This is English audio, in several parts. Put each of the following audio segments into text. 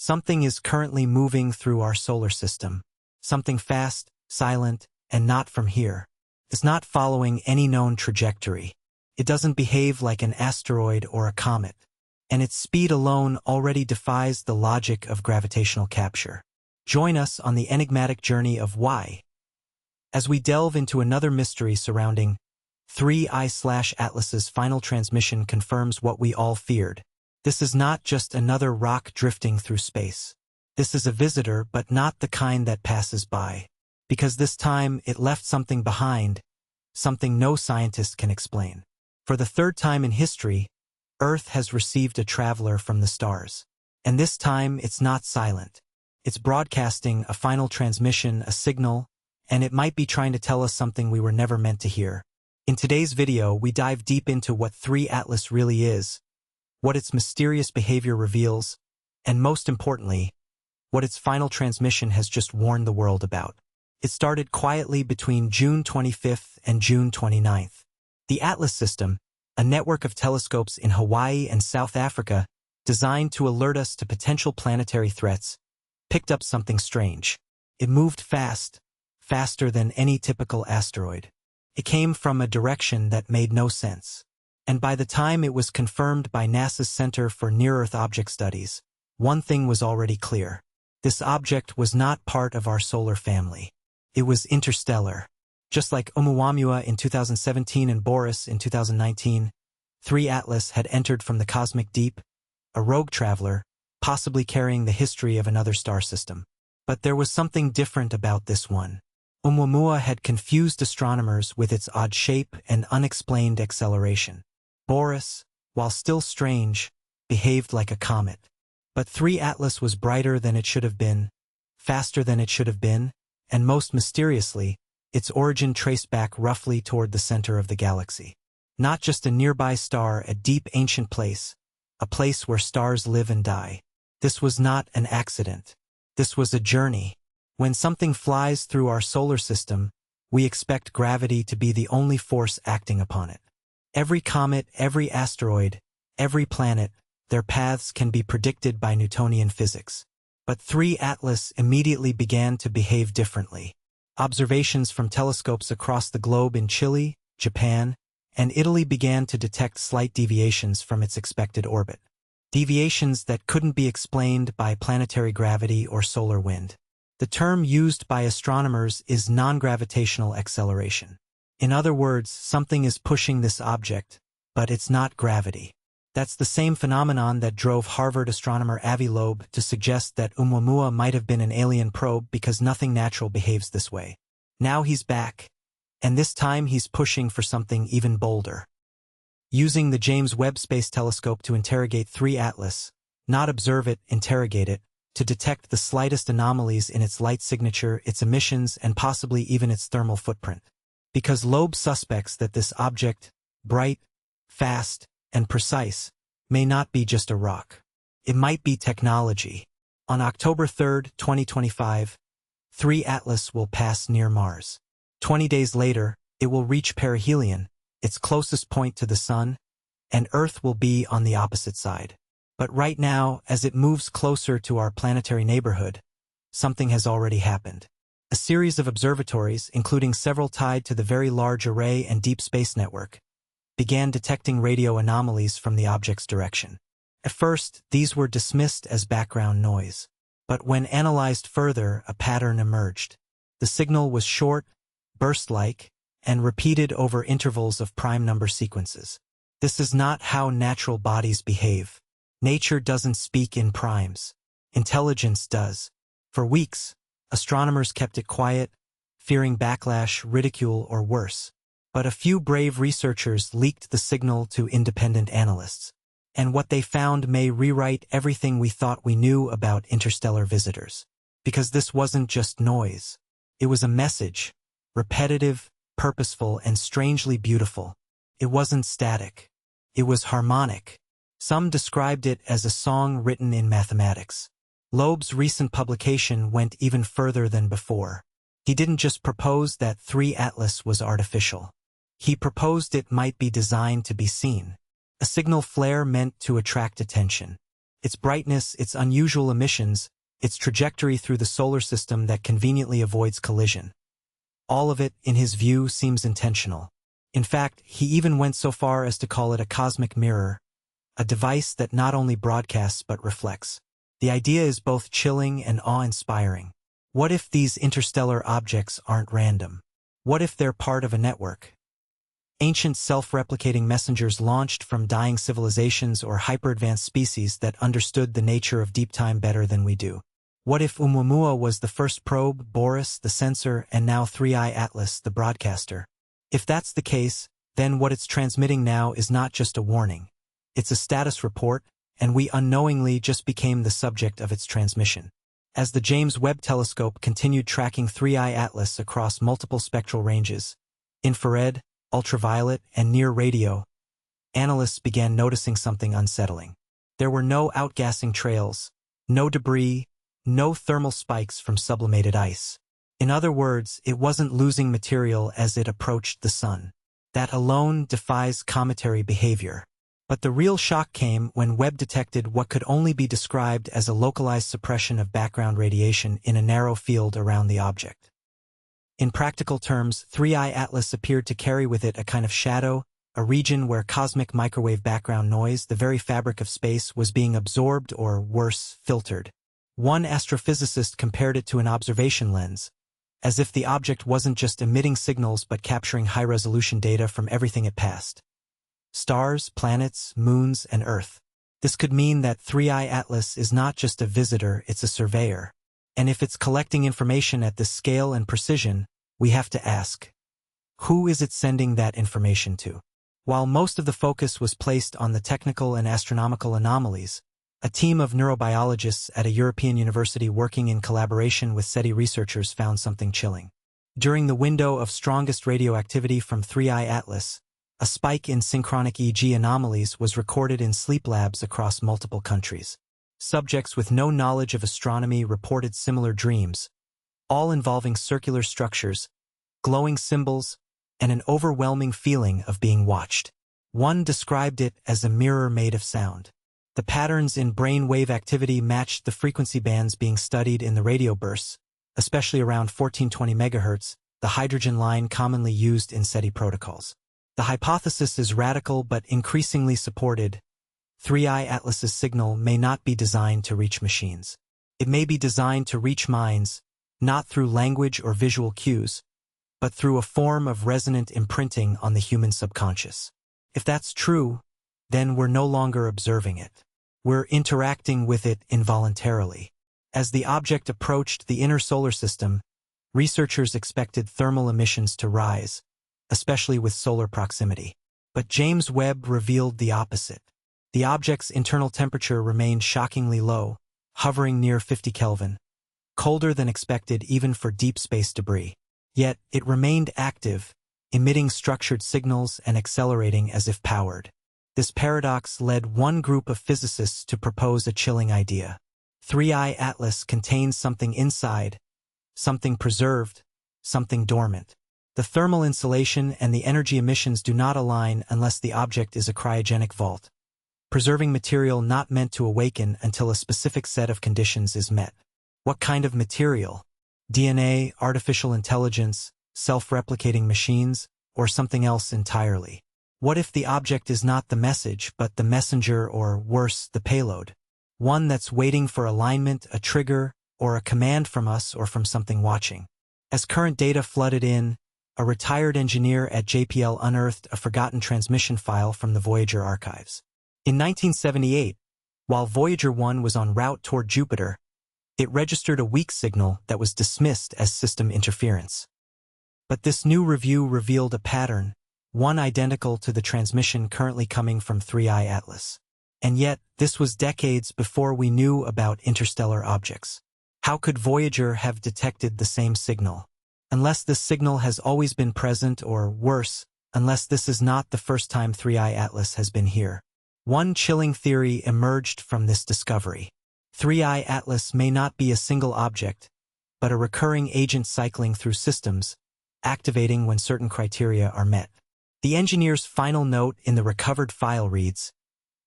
Something is currently moving through our solar system. Something fast, silent, and not from here. It's not following any known trajectory. It doesn't behave like an asteroid or a comet. And its speed alone already defies the logic of gravitational capture. Join us on the enigmatic journey of why, as we delve into another mystery surrounding 3I/Atlas's final transmission confirms what we all feared. This is not just another rock drifting through space. This is a visitor, but not the kind that passes by. Because this time it left something behind, something no scientist can explain. For the third time in history, Earth has received a traveler from the stars. And this time it's not silent. It's broadcasting a final transmission, a signal, and it might be trying to tell us something we were never meant to hear. In today's video, we dive deep into what 3I really is, what its mysterious behavior reveals, and most importantly, what its final transmission has just warned the world about. It started quietly between June 25th and June 29th. The Atlas system, a network of telescopes in Hawaii and South Africa designed to alert us to potential planetary threats, picked up something strange. It moved fast, faster than any typical asteroid. It came from a direction that made no sense. And by the time it was confirmed by NASA's Center for Near-Earth Object Studies, one thing was already clear. This object was not part of our solar family. It was interstellar. Just like Oumuamua in 2017 and Boris in 2019, 3I had entered from the cosmic deep, a rogue traveler, possibly carrying the history of another star system. But there was something different about this one. Oumuamua had confused astronomers with its odd shape and unexplained acceleration. Boris, while still strange, behaved like a comet. But 3I was brighter than it should have been, faster than it should have been, and most mysteriously, its origin traced back roughly toward the center of the galaxy. Not just a nearby star, a deep ancient place, a place where stars live and die. This was not an accident. This was a journey. When something flies through our solar system, we expect gravity to be the only force acting upon it. Every comet, every asteroid, every planet, their paths can be predicted by Newtonian physics. But 3I immediately began to behave differently. Observations from telescopes across the globe in Chile, Japan, and Italy began to detect slight deviations from its expected orbit. Deviations that couldn't be explained by planetary gravity or solar wind. The term used by astronomers is non-gravitational acceleration. In other words, something is pushing this object, but it's not gravity. That's the same phenomenon that drove Harvard astronomer Avi Loeb to suggest that Oumuamua might have been an alien probe because nothing natural behaves this way. Now he's back, and this time he's pushing for something even bolder. Using the James Webb Space Telescope to interrogate 3I, not observe it, interrogate it, to detect the slightest anomalies in its light signature, its emissions, and possibly even its thermal footprint. Because Loeb suspects that this object, bright, fast, and precise, may not be just a rock. It might be technology. On October 3, 2025, 3I will pass near Mars. 20 days later, it will reach perihelion, its closest point to the Sun, and Earth will be on the opposite side. But right now, as it moves closer to our planetary neighborhood, something has already happened. A series of observatories, including several tied to the Very Large Array and Deep Space Network, began detecting radio anomalies from the object's direction. At first, these were dismissed as background noise. But when analyzed further, a pattern emerged. The signal was short, burst-like, and repeated over intervals of prime number sequences. This is not how natural bodies behave. Nature doesn't speak in primes. Intelligence does. For weeks, astronomers kept it quiet, fearing backlash, ridicule, or worse. But a few brave researchers leaked the signal to independent analysts. And what they found may rewrite everything we thought we knew about interstellar visitors. Because this wasn't just noise. It was a message, repetitive, purposeful, and strangely beautiful. It wasn't static. It was harmonic. Some described it as a song written in mathematics. Loeb's recent publication went even further than before. He didn't just propose that 3I was artificial. He proposed it might be designed to be seen. A signal flare meant to attract attention. its brightness, its unusual emissions, its trajectory through the solar system that conveniently avoids collision. All of it, in his view, seems intentional. In fact, he even went so far as to call it a cosmic mirror, a device that not only broadcasts but reflects. The idea is both chilling and awe-inspiring. What if these interstellar objects aren't random? What if they're part of a network? Ancient self-replicating messengers launched from dying civilizations or hyper-advanced species that understood the nature of deep time better than we do. What if Oumuamua was the first probe, Boris, the sensor, and now 3i Atlas, the broadcaster? If that's the case, then what it's transmitting now is not just a warning. It's a status report, and we unknowingly just became the subject of its transmission. As the James Webb Telescope continued tracking 3i Atlas across multiple spectral ranges, infrared, ultraviolet, and near radio, analysts began noticing something unsettling. There were no outgassing trails, no debris, no thermal spikes from sublimated ice. In other words, it wasn't losing material as it approached the sun. That alone defies cometary behavior. But the real shock came when Webb detected what could only be described as a localized suppression of background radiation in a narrow field around the object. In practical terms, 3i Atlas appeared to carry with it a kind of shadow, a region where cosmic microwave background noise, the very fabric of space, was being absorbed or, worse, filtered. One astrophysicist compared it to an observation lens, as if the object wasn't just emitting signals but capturing high-resolution data from everything it passed. Stars, planets, moons, and Earth. This could mean that 3i Atlas is not just a visitor, it's a surveyor. And if it's collecting information at this scale and precision, we have to ask, who is it sending that information to? While most of the focus was placed on the technical and astronomical anomalies, a team of neurobiologists at a European university working in collaboration with SETI researchers found something chilling. During the window of strongest radioactivity from 3i Atlas, a spike in synchronic EEG anomalies was recorded in sleep labs across multiple countries. Subjects with no knowledge of astronomy reported similar dreams, all involving circular structures, glowing symbols, and an overwhelming feeling of being watched. One described it as a mirror made of sound. The patterns in brain wave activity matched the frequency bands being studied in the radio bursts, especially around 1420 MHz, the hydrogen line commonly used in SETI protocols. The hypothesis is radical but increasingly supported. 3i Atlas's signal may not be designed to reach machines. It may be designed to reach minds, not through language or visual cues, but through a form of resonant imprinting on the human subconscious. If that's true, then we're no longer observing it. We're interacting with it involuntarily. As the object approached the inner solar system, researchers expected thermal emissions to rise, especially with solar proximity. But James Webb revealed the opposite. The object's internal temperature remained shockingly low, hovering near 50 Kelvin, colder than expected even for deep space debris. Yet, it remained active, emitting structured signals and accelerating as if powered. This paradox led one group of physicists to propose a chilling idea. 3i Atlas contains something inside, something preserved, something dormant. The thermal insulation and the energy emissions do not align unless the object is a cryogenic vault, preserving material not meant to awaken until a specific set of conditions is met. What kind of material? DNA, artificial intelligence, self-replicating machines, or something else entirely? What if the object is not the message, but the messenger or, worse, the payload? One that's waiting for alignment, a trigger, or a command from us or from something watching. As current data flooded in, a retired engineer at JPL unearthed a forgotten transmission file from the Voyager archives. In 1978, while Voyager 1 was en route toward Jupiter, it registered a weak signal that was dismissed as system interference. But this new review revealed a pattern, one identical to the transmission currently coming from 3i Atlas. And yet, this was decades before we knew about interstellar objects. How could Voyager have detected the same signal? Unless this signal has always been present, or worse, unless this is not the first time 3i Atlas has been here. One chilling theory emerged from this discovery. 3i Atlas may not be a single object, but a recurring agent cycling through systems, activating when certain criteria are met. The engineer's final note in the recovered file reads,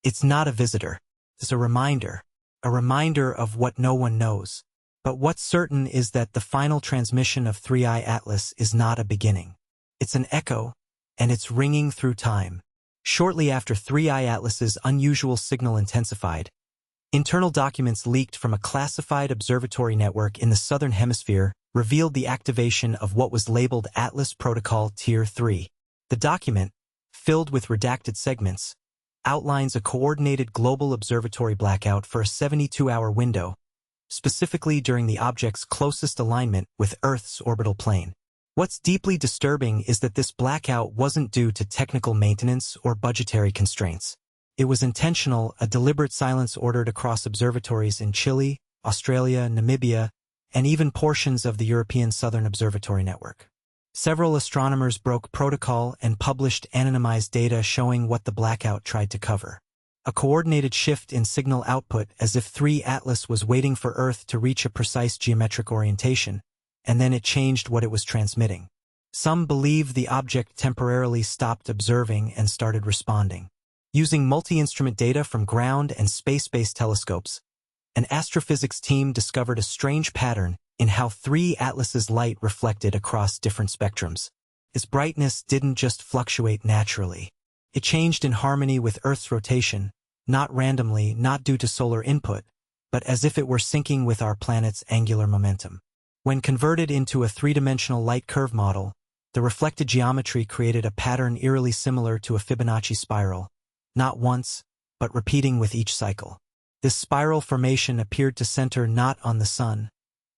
"It's not a visitor. It's a reminder. a reminder of what no one knows. But what's certain is that the final transmission of 3I Atlas is not a beginning. It's an echo, and it's ringing through time. Shortly after 3I Atlas's unusual signal intensified, internal documents leaked from a classified observatory network in the southern hemisphere revealed the activation of what was labeled Atlas Protocol Tier 3. The document, filled with redacted segments, outlines a coordinated global observatory blackout for a 72-hour window, specifically during the object's closest alignment with Earth's orbital plane. What's deeply disturbing is that this blackout wasn't due to technical maintenance or budgetary constraints. It was intentional, a deliberate silence ordered across observatories in Chile, Australia, Namibia, and even portions of the European Southern Observatory Network. Several astronomers broke protocol and published anonymized data showing what the blackout tried to cover. A coordinated shift in signal output, as if 3 Atlas was waiting for Earth to reach a precise geometric orientation, and then it changed what it was transmitting. Some believe the object temporarily stopped observing and started responding. Using multi-instrument data from ground and space-based telescopes, an astrophysics team discovered a strange pattern in how 3 Atlas's light reflected across different spectrums. Its brightness didn't just fluctuate naturally. It changed in harmony with Earth's rotation, not randomly, not due to solar input, but as if it were syncing with our planet's angular momentum. When converted into a three-dimensional light curve model, the reflected geometry created a pattern eerily similar to a Fibonacci spiral, not once, but repeating with each cycle. This spiral formation appeared to center not on the Sun,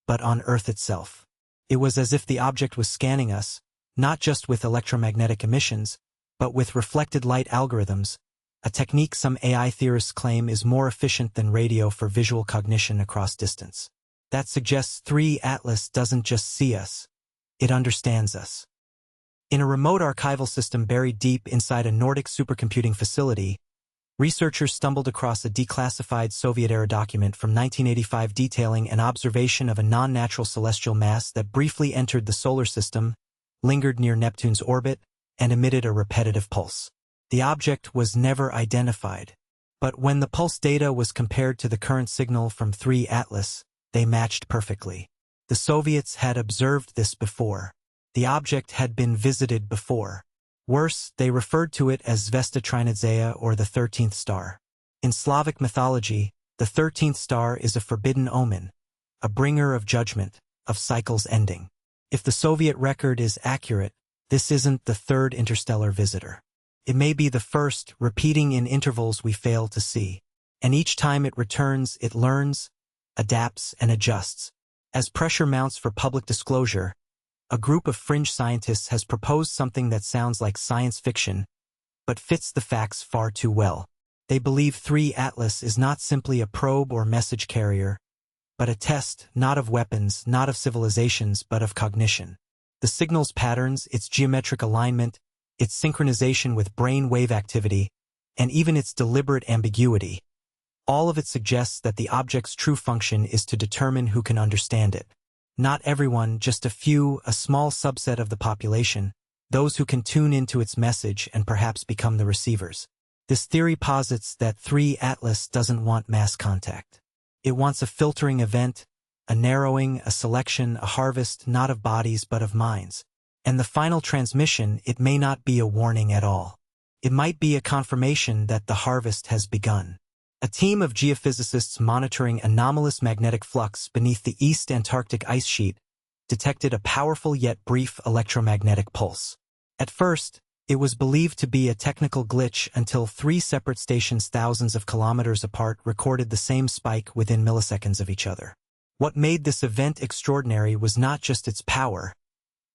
but on Earth itself. It was as if the object was scanning us, not just with electromagnetic emissions, but with reflected light algorithms, a technique some AI theorists claim is more efficient than radio for visual cognition across distance. That suggests 3 Atlas doesn't just see us, it understands us. In a remote archival system buried deep inside a Nordic supercomputing facility, researchers stumbled across a declassified Soviet-era document from 1985 detailing an observation of a non-natural celestial mass that briefly entered the solar system, lingered near Neptune's orbit, and emitted a repetitive pulse. The object was never identified, but when the pulse data was compared to the current signal from 3 Atlas, they matched perfectly. The Soviets had observed this before. The object had been visited before. Worse, they referred to it as Zvesta Trinadzea, or the 13th star. In Slavic mythology, the 13th star is a forbidden omen, a bringer of judgment, of cycles ending. If the Soviet record is accurate, this isn't the third interstellar visitor. It may be the first, repeating in intervals we fail to see. And each time it returns, it learns, adapts, and adjusts. As pressure mounts for public disclosure, a group of fringe scientists has proposed something that sounds like science fiction, but fits the facts far too well. They believe 3 Atlas is not simply a probe or message carrier, but a test, not of weapons, not of civilizations, but of cognition. The signal's patterns, its geometric alignment, its synchronization with brain wave activity, and even its deliberate ambiguity, all of it suggests that the object's true function is to determine who can understand it. Not everyone, just a few, a small subset of the population, those who can tune into its message and perhaps become the receivers. This theory posits that 3 Atlas doesn't want mass contact. It wants a filtering event, a narrowing, a selection, a harvest not of bodies but of minds. And the final transmission, it may not be a warning at all. It might be a confirmation that the harvest has begun. A team of geophysicists monitoring anomalous magnetic flux beneath the East Antarctic ice sheet detected a powerful yet brief electromagnetic pulse. At first, it was believed to be a technical glitch until 3 separate stations thousands of kilometers apart recorded the same spike within milliseconds of each other. What made this event extraordinary was not just its power,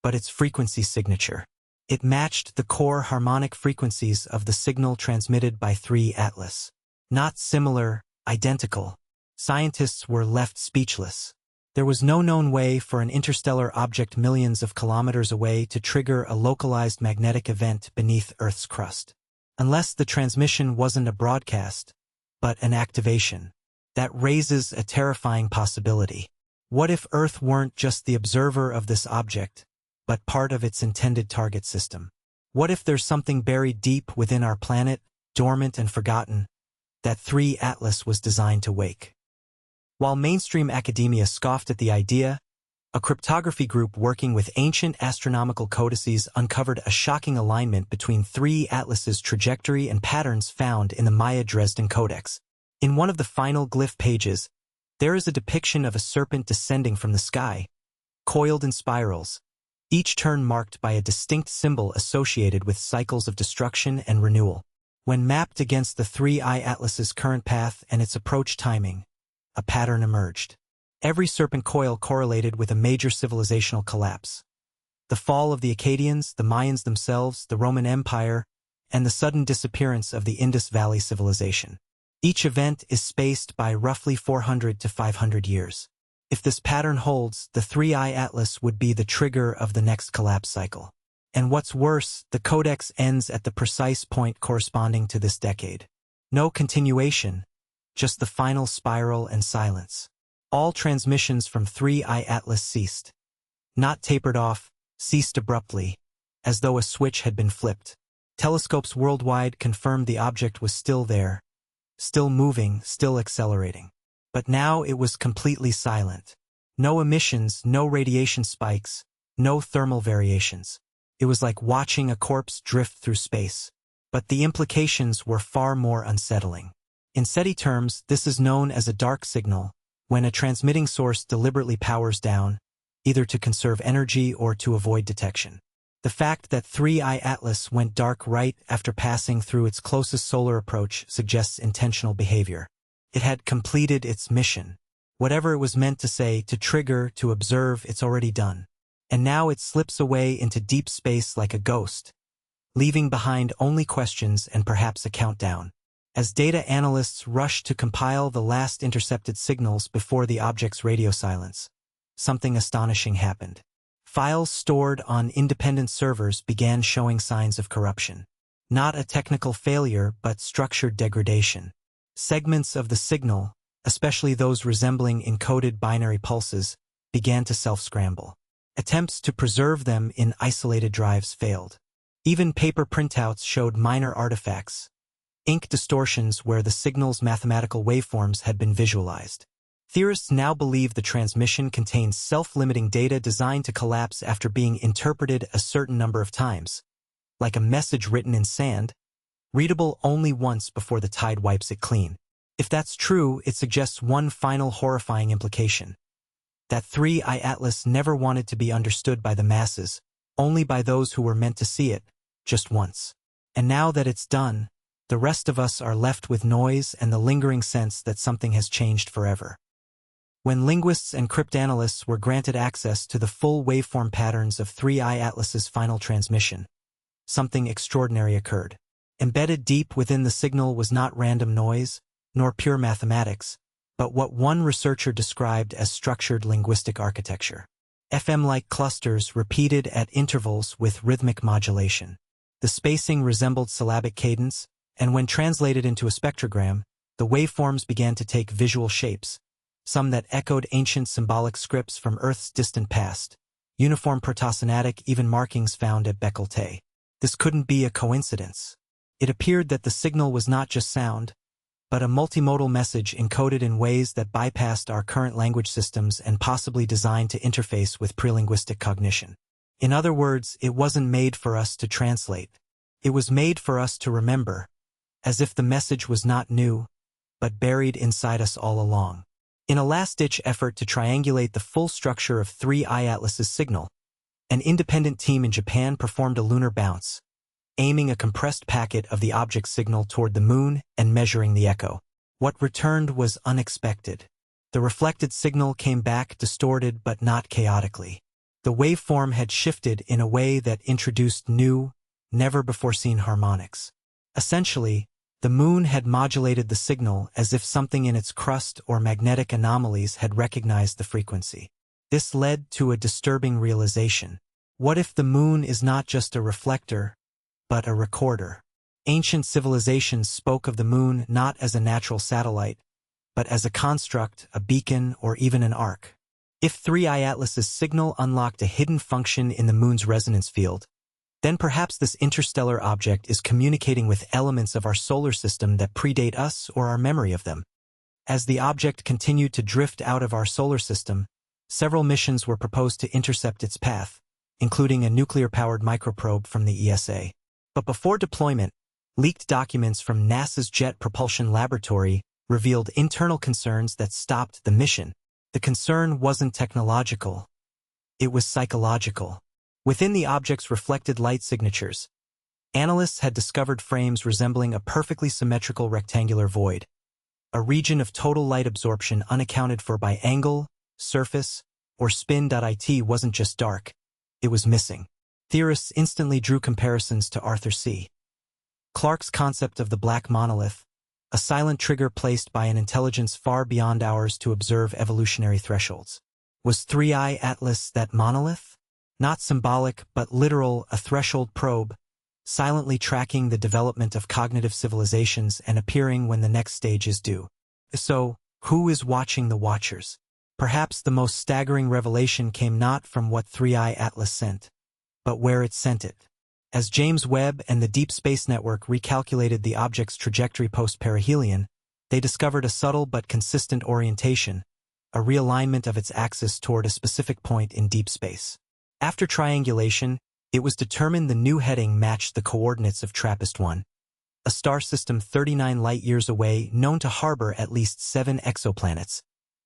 but its frequency signature. It matched the core harmonic frequencies of the signal transmitted by 3 Atlas. Not similar, identical. Scientists were left speechless. There was no known way for an interstellar object millions of kilometers away to trigger a localized magnetic event beneath Earth's crust. Unless the transmission wasn't a broadcast, but an activation. That raises a terrifying possibility. What if Earth weren't just the observer of this object, but part of its intended target system? What if there's something buried deep within our planet, dormant and forgotten, that 3 Atlas was designed to wake? While mainstream academia scoffed at the idea, a cryptography group working with ancient astronomical codices uncovered a shocking alignment between three atlases' trajectory and patterns found in the Maya Dresden Codex. In one of the final glyph pages, there is a depiction of a serpent descending from the sky, coiled in spirals, each turn marked by a distinct symbol associated with cycles of destruction and renewal. When mapped against the 3I Atlas's current path and its approach timing, a pattern emerged. Every serpent coil correlated with a major civilizational collapse. The fall of the Akkadians, the Mayans themselves, the Roman Empire, and the sudden disappearance of the Indus Valley civilization. Each event is spaced by roughly 400 to 500 years. If this pattern holds, the 3I Atlas would be the trigger of the next collapse cycle. And what's worse, the codex ends at the precise point corresponding to this decade. No continuation, just the final spiral and silence. All transmissions from 3I Atlas ceased. Not tapered off, ceased abruptly, as though a switch had been flipped. Telescopes worldwide confirmed the object was still there, still moving, still accelerating. But now it was completely silent. No emissions, no radiation spikes, no thermal variations. It was like watching a corpse drift through space. But the implications were far more unsettling. In SETI terms, this is known as a dark signal, when a transmitting source deliberately powers down, either to conserve energy or to avoid detection. The fact that 3I Atlas went dark right after passing through its closest solar approach suggests intentional behavior. It had completed its mission. Whatever it was meant to say, to trigger, to observe, it's already done. And now it slips away into deep space like a ghost, leaving behind only questions and perhaps a countdown. As data analysts rush to compile the last intercepted signals before the object's radio silence, something astonishing happened. Files stored on independent servers began showing signs of corruption. Not a technical failure, but structured degradation. Segments of the signal, especially those resembling encoded binary pulses, began to self-scramble. Attempts to preserve them in isolated drives failed. Even paper printouts showed minor artifacts, ink distortions where the signal's mathematical waveforms had been visualized. Theorists now believe the transmission contains self-limiting data designed to collapse after being interpreted a certain number of times, like a message written in sand, readable only once before the tide wipes it clean. If that's true, it suggests one final horrifying implication. That 3I Atlas never wanted to be understood by the masses, only by those who were meant to see it, just once. And now that it's done, the rest of us are left with noise and the lingering sense that something has changed forever. When linguists and cryptanalysts were granted access to the full waveform patterns of 3I Atlas's final transmission, something extraordinary occurred. Embedded deep within the signal was not random noise, nor pure mathematics, but what one researcher described as structured linguistic architecture. FM-like clusters repeated at intervals with rhythmic modulation. The spacing resembled syllabic cadence, and when translated into a spectrogram, the waveforms began to take visual shapes, some that echoed ancient symbolic scripts from Earth's distant past, uniform protosynatic, even markings found at Bekelte. This couldn't be a coincidence. It appeared that the signal was not just sound, but a multimodal message encoded in ways that bypassed our current language systems and possibly designed to interface with prelinguistic cognition. In other words, it wasn't made for us to translate. It was made for us to remember, as if the message was not new, but buried inside us all along. In a last-ditch effort to triangulate the full structure of 3I Atlas's signal, an independent team in Japan performed a lunar bounce, aiming a compressed packet of the object's signal toward the moon and measuring the echo. What returned was unexpected. The reflected signal came back distorted but not chaotically. The waveform had shifted in a way that introduced new, never-before-seen harmonics. Essentially, the moon had modulated the signal as if something in its crust or magnetic anomalies had recognized the frequency. This led to a disturbing realization. What if the moon is not just a reflector, but a recorder? Ancient civilizations spoke of the moon not as a natural satellite, but as a construct, a beacon, or even an arc. If 3I Atlas's signal unlocked a hidden function in the moon's resonance field, then perhaps this interstellar object is communicating with elements of our solar system that predate us or our memory of them. As the object continued to drift out of our solar system, several missions were proposed to intercept its path, including a nuclear-powered microprobe from the ESA. But before deployment, leaked documents from NASA's Jet Propulsion Laboratory revealed internal concerns that stopped the mission. The concern wasn't technological. It was psychological. Within the object's reflected light signatures, analysts had discovered frames resembling a perfectly symmetrical rectangular void, a region of total light absorption unaccounted for by angle, surface, or spin. It wasn't just dark, it was missing. Theorists instantly drew comparisons to Arthur C. Clarke's concept of the black monolith, a silent trigger placed by an intelligence far beyond ours to observe evolutionary thresholds. Was 3I Atlas that monolith? Not symbolic, but literal, a threshold probe, silently tracking the development of cognitive civilizations and appearing when the next stage is due. So, who is watching the watchers? Perhaps the most staggering revelation came not from what 3I Atlas sent, but where it sent it. As James Webb and the Deep Space Network recalculated the object's trajectory post-perihelion, they discovered a subtle but consistent orientation, a realignment of its axis toward a specific point in deep space. After triangulation, it was determined the new heading matched the coordinates of TRAPPIST-1, a star system 39 light-years away known to harbor at least 7 exoplanets,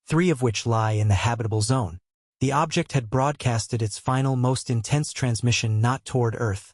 3 of which lie in the habitable zone. The object had broadcasted its final, most intense transmission not toward Earth,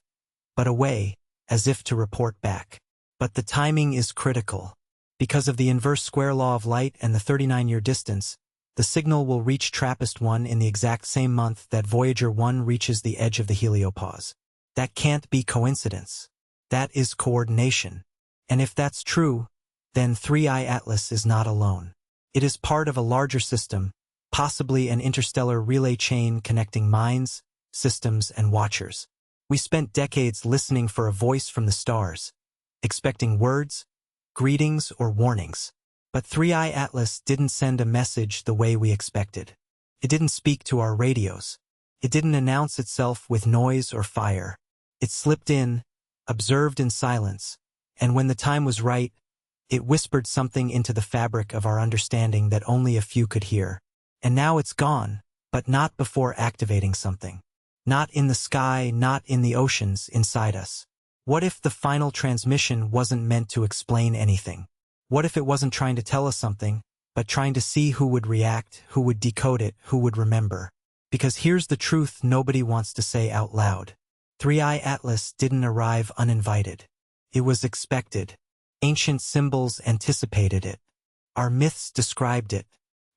but away, as if to report back. But the timing is critical. Because of the inverse square law of light and the 39-year distance, the signal will reach TRAPPIST-1 in the exact same month that Voyager 1 reaches the edge of the heliopause. That can't be coincidence. That is coordination. And if that's true, then 3I Atlas is not alone. It is part of a larger system, possibly an interstellar relay chain connecting minds, systems, and watchers. We spent decades listening for a voice from the stars, expecting words, greetings, or warnings. But 3I Atlas didn't send a message the way we expected. It didn't speak to our radios. It didn't announce itself with noise or fire. It slipped in, observed in silence, and when the time was right, it whispered something into the fabric of our understanding that only a few could hear. And now it's gone, but not before activating something. Not in the sky, not in the oceans, inside us. What if the final transmission wasn't meant to explain anything? What if it wasn't trying to tell us something, but trying to see who would react, who would decode it, who would remember? Because here's the truth nobody wants to say out loud. 3I Atlas didn't arrive uninvited. It was expected. Ancient symbols anticipated it. Our myths described it.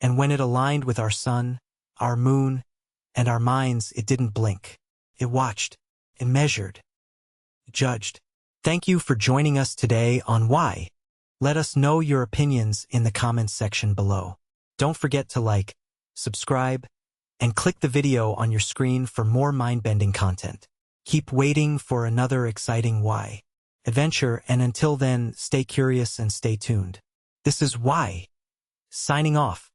And when it aligned with our sun, our moon, and our minds, it didn't blink. It watched. It measured. It judged. Thank you for joining us today on Why. Let us know your opinions in the comments section below. Don't forget to like, subscribe, and click the video on your screen for more mind-bending content. Keep waiting for another exciting Why adventure, and until then, stay curious and stay tuned. This is Why, signing off.